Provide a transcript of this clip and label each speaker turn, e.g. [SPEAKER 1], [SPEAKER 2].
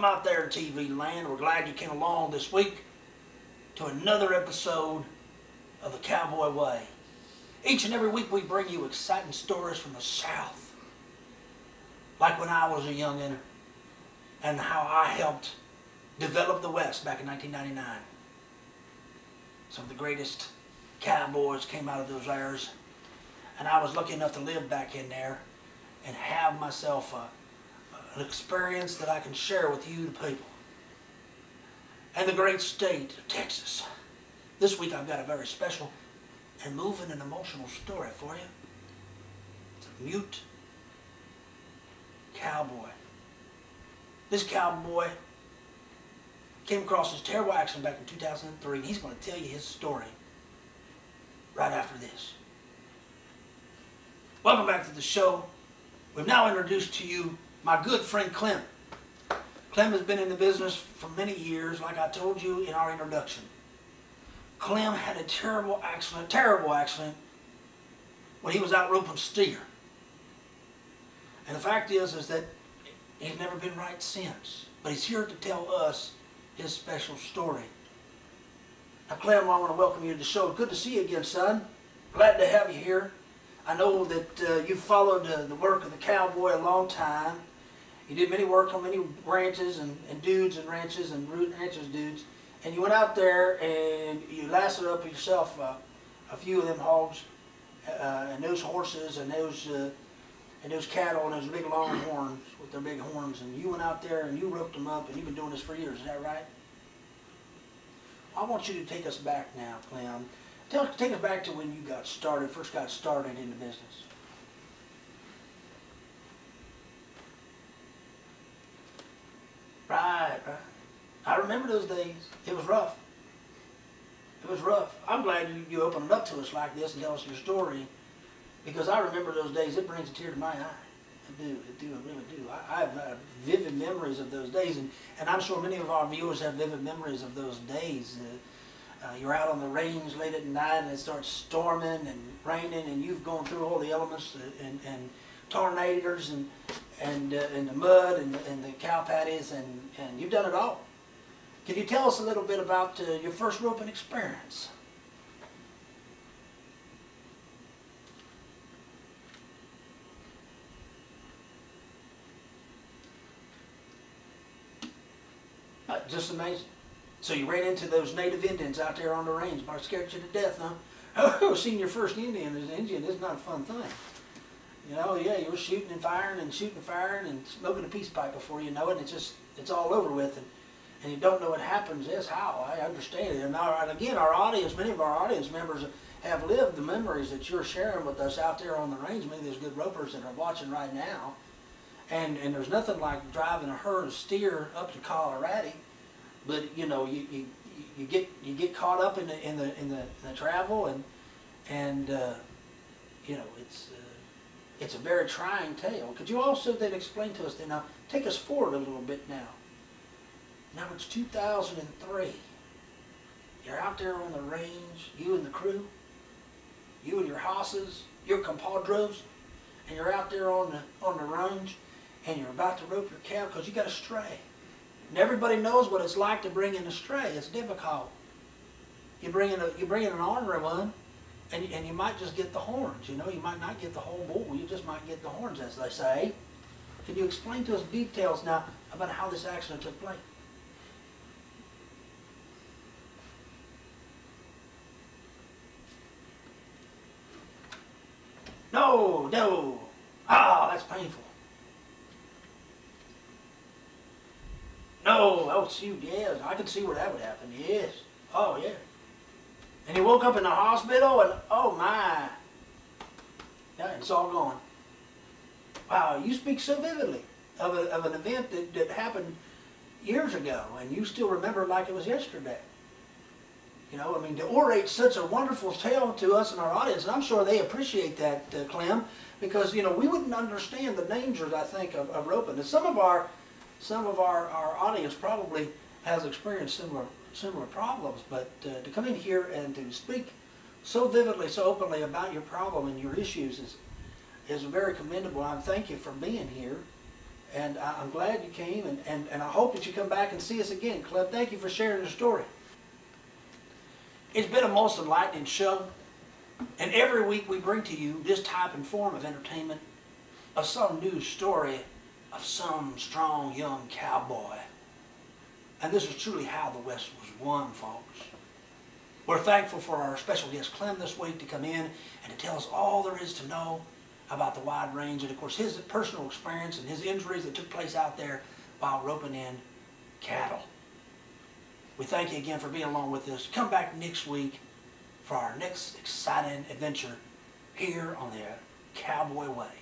[SPEAKER 1] Welcome out there to TV land. We're glad you came along this week to another episode of the Cowboy Way. Each and every week we bring you exciting stories from the South. Like when I was a youngin' and how I helped develop the West back in 1999. Some of the greatest cowboys came out of those eras. And I was lucky enough to live back in there and have myself an experience that I can share with you, the people. And the great state of Texas. This week I've got a very special and moving and emotional story for you. It's a mute cowboy. This cowboy came across this terrible accident back in 2003, and he's going to tell you his story right after this. Welcome back to the show. We've now introduced to you my good friend Clem. Clem has been in the business for many years, like I told you in our introduction. Clem had a terrible accident when he was out roping steer. And the fact is that he's never been right since. But he's here to tell us his special story. Now Clem, I want to welcome you to the show. Good to see you again, son. Glad to have you here. I know that you've followed the work of the cowboy a long time. You did many work on many ranches and dudes and ranches and ranches dudes. And you went out there and you lassoed up yourself a few of them hogs and those horses and those cattle and those big long horns with their big horns. And you went out there and you roped them up, and you've been doing this for years. Is that right? I want you to take us back now, Clem. Take us back to when you first got started in the business. Right. I remember those days. It was rough. It was rough. I'm glad you opened it up to us like this and tell us your story, because I remember those days. It brings a tear to my eye. I really do. I have vivid memories of those days, and I'm sure many of our viewers have vivid memories of those days. You're out on the range late at night and it starts storming and raining, and you've gone through all the elements and tornadoes and the mud and the cow patties, and you've done it all. Can you tell us a little bit about your first roping experience? Just amazing. So you ran into those native Indians out there on the range. Probably scared you to death, huh? Oh, seeing your first Indian as an Indian is not a fun thing. You know, yeah, you were shooting and firing and smoking a peace pipe before you know it, and it's all over with, and you don't know what happens. Yes, how? I understand it. And again, our audience, many of our audience members have lived the memories that you're sharing with us out there on the range. Many of those good ropers that are watching right now, and there's nothing like driving a herd of steer up to Colorado. But you know, you get caught up in the travel, and you know, it's a very trying tale. Could you also then explain to us then, now take us forward a little bit now. Now it's 2003. You're out there on the range, you and the crew, you and your hosses, your compadres, and you're out there on the range, and you're about to rope your cow because you got a stray. And everybody knows what it's like to bring in a stray. It's difficult. You bring in an ornery one, and you might just get the horns. You know, you might not get the whole bull. You just might get the horns, as they say. Can you explain to us details now about how this accident took place? No. Ah, that's painful. No, oh shoot, yes, I can see where that would happen, yes. Oh, yeah. And he woke up in the hospital and, oh my. Yeah, it's all gone. Wow, you speak so vividly of an event that happened years ago, and you still remember it like it was yesterday. You know, I mean, to orate such a wonderful tale to us and our audience, and I'm sure they appreciate that, Clem, because, you know, we wouldn't understand the dangers, I think, of roping. And some of our audience probably has experienced similar problems, but to come in here and to speak so vividly, so openly about your problem and your issues is very commendable. I thank you for being here And I'm glad you came, and I hope that you come back and see us again. Clem, thank you for sharing your story. It's been a most enlightening show, and every week we bring to you this type and form of entertainment, of some new story of some strong young cowboy. And this is truly how the West was won, folks. We're thankful for our special guest Clem this week to come in and to tell us all there is to know about the wide range and, of course, his personal experience and his injuries that took place out there while roping in cattle. We thank you again for being along with us. Come back next week for our next exciting adventure here on the Cowboy Way.